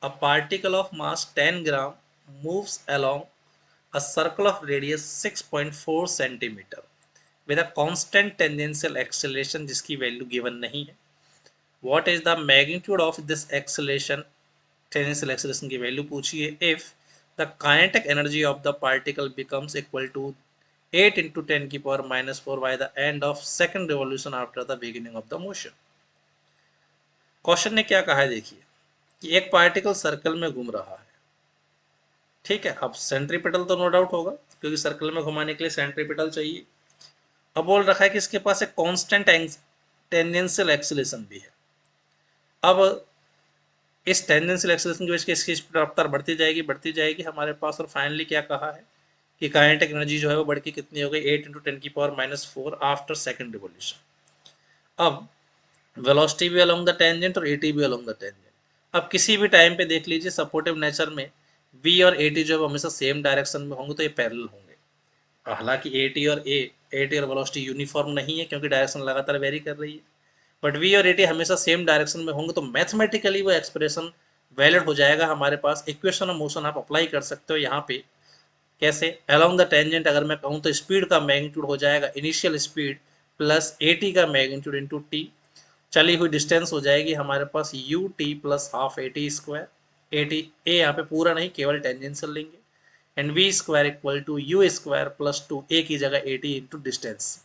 A particle of mass 10 gram moves along a circle of radius 6.4 centimeter with a constant tangential acceleration जिसकी value given नहीं है. What is the magnitude of this acceleration? Tangential acceleration की value पूछी है. If the kinetic energy of the particle becomes equal to 8 into 10 की power minus 4 by the end of second revolution after the beginning of the motion. Question ने क्या कहा है देखिए कि एक पार्टिकल सर्कल में घूम रहा है. ठीक है, अब सेंट्रीपिटल तो नो डाउट होगा क्योंकि सर्कल में घुमाने के लिए सेंट्रीपिटल चाहिए. अब बोल रखा है कि इसके पास एक कांस्टेंट टेंजेंशियल एक्सीलरेशन भी है. अब इस टेंजेंशियल एक्सीलरेशन की वजह से इसकी स्पीड रफ्तार बढ़ती जाएगी हमारे पास. और फाइनली क्या कहा है कि काइनेटिक एनर्जी जो है वो बढ़ के कितनी हो गई 8 इंटू 10 की power minus 4 after second revolution. अब वेलोसिटी भी अलोंग द टेंजेंट और एटी भी अलोंग द टेंजेंट. अब किसी भी टाइम पे देख लीजिए सपोर्टिव नेचर में वी और एटी जो है हमेशा सेम डायरेक्शन में होंगे तो ये पैरेलल होंगे. हालांकि एटी और वेलोसिटी यूनिफॉर्म नहीं है क्योंकि डायरेक्शन लगातार वेरी कर रही है. बट वी और एटी हमेशा सेम डायरेक्शन में होंगे तो मैथमेटिकली वो एक्सप्रेशन वैलिड हो जाएगा हमारे पास. इक्वेशन ऑफ मोशन आप अप्लाई कर सकते हो यहाँ पे. कैसे? अलोंग द टेंजेंट अगर मैं कहूँ तो स्पीड का मैग्नीट्यूड हो जाएगा इनिशियल स्पीड प्लस एटी का मैग्नीट्यूड इंटू टी. चली हुई डिस्टेंस हो जाएगी हमारे पास u t plus half a t square. A t a यहाँ पे पूरा नहीं केवल टेंजेंशियल लेंगे. And v square equal to u square plus two a की जगह ए टी इंटू डिस्टेंस.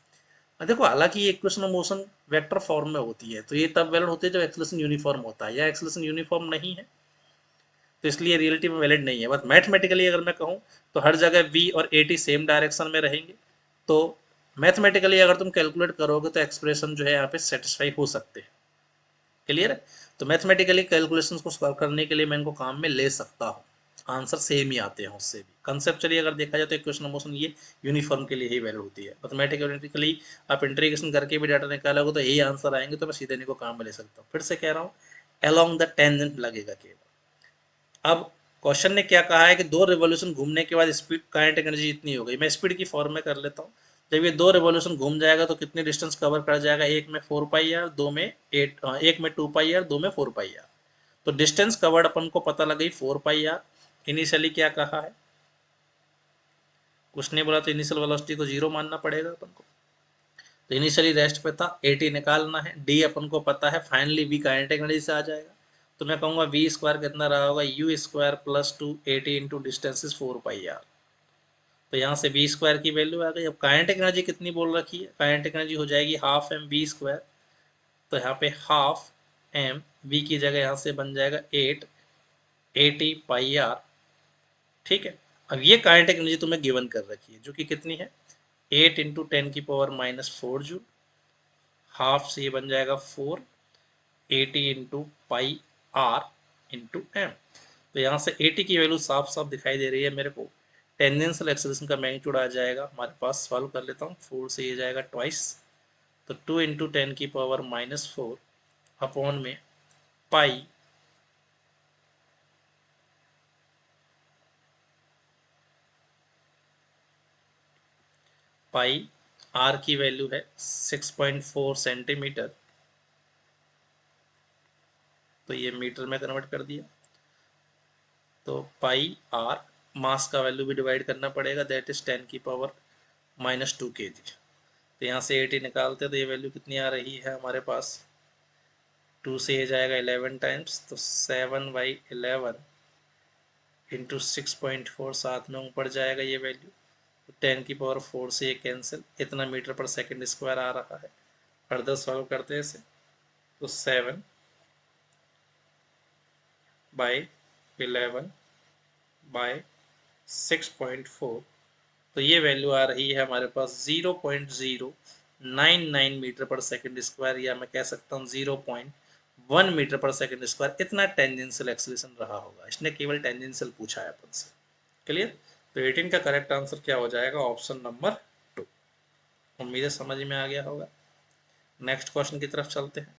देखो हालांकि ये equation of motion vector form में होती है तो ये तब वैलिड होती है जब एक्सेलरेशन यूनिफॉर्म होता है. या एक्सेलरेशन यूनिफॉर्म नहीं है तो इसलिए रियलिटी में वैलिड नहीं है. बट मैथमेटिकली अगर मैं कहूँ तो हर जगह वी और ए टी सेम डायरेक्शन में रहेंगे तो मैथमेटिकली अगर तुम कैलकुलेट करोगे तो एक्सप्रेशन जो है यहाँ पे सेटिस्फाई हो सकते हैं. क्लियर है? तो मैथमेटिकली कैलकुलेशंस को सॉल्व करने के लिए मैं इनको काम में ले सकता हूँ. आंसर सेम ही आते हैं उससे भी. कंसेप्चुअली अगर देखा जाए तो इक्वेशन ऑफ मोशन ये यूनिफॉर्म के लिए ही वैलिड होती है. मैथमेटिकली आप इंटीग्रेशन करके भी डाटा निकालोगे तो यही आंसर आएंगे तो मैं सीधे इनको काम में ले सकता हूँ. फिर से कह रहा हूँ अलोंग द टेंजेंट लगेगा केवल. अब क्वेश्चन ने क्या कहा है कि 2 रिवॉल्यूशन घूमने के बाद स्पीड काइनेटिक एनर्जी इतनी हो गई. मैं स्पीड की फॉर्म में कर लेता हूँ. जब ये 2 रिवॉल्यूशन घूम जाएगा तो कितनी डिस्टेंस कवर कर जाएगा? एक में 4 पाई आर, दो में 8, एक में 2 पाई आर, दो में 4 पाई आर. तो डिस्टेंस कवर्ड अपन को पता लग गई 4 पाई आर. इनिशियली क्या कहा है? कुछ नहीं बोला तो इनिशियल वेलोसिटी को 0 मानना पड़ेगा अपन को. तो इनिशियली रेस्ट पे था 80 निकालना है. डी अपन को पता है फाइनली वी काइनेटिक एनर्जी से आ जाएगा. तो मैं कहूँगा वी स्क्वायर कितना रहा होगा u square plus two 80 into distance is 4 pi r. तो यहाँ से वी स्क्वायर की वैल्यू आ गई. अब काइनेटिक एनर्जी कितनी बोल रखी है? काइनेटिक एनर्जी हो जाएगी हाफ एम वी स्क्वायर. तो यहाँ पे हाफ एम वी की जगह यहाँ से बन जाएगा 880 पाई आर. ठीक है. अब ये काइनेटिक एनर्जी तुम्हें गिवन कर रखी है जो कि कितनी है 8 इंटू 10 की पावर माइनस 4 जूल. हाफ से ये बन जाएगा 480 into pi r into m. तो यहाँ से 80 की वैल्यू साफ साफ दिखाई दे रही है मेरे को. टेंजेंशियल एक्सेलरेशन का मैग्नीट्यूड आ जाएगा हमारे पास. सॉल्व कर लेता हूँ. 4 से ये जाएगा ट्वाइस तो 2 इंटू 10 की पावर माइनस 4 अपॉन में पाई पाई आर की वैल्यू है 6.4 सेंटीमीटर. तो ये मीटर में कन्वर्ट कर दिया. तो पाई आर मास का वैल्यू भी डिवाइड करना पड़ेगा दैट इज 10 की पावर माइनस 2 kg. तो यहाँ से 80 निकालते हैं तो ये वैल्यू कितनी आ रही है हमारे पास 2 से ये जाएगा 11 टाइम्स. तो 7/11 इंटू 6.4 साथ में ऊपर जाएगा ये वैल्यू. तो 10 की पावर 4 से ये कैंसिल. इतना मीटर पर सेकंड स्क्वायर आ रहा है. फर्दर सॉल्व करते हैं इसे. तो 7/11/6.4. तो ये वैल्यू आ रही है हमारे पास 0.099 मीटर पर सेकंड स्क्वायर या मैं कह सकता हूँ 0.1 मीटर पर सेकंड स्क्वायर. इतना टेंजेंशियल एक्सेलरेशन रहा होगा. इसने केवल टेंजेंशियल पूछा है अपन से. क्लियर? तो 18 का करेक्ट आंसर क्या हो जाएगा? Option number 2. उम्मीद है समझ में आ गया होगा. नेक्स्ट क्वेश्चन की तरफ चलते हैं.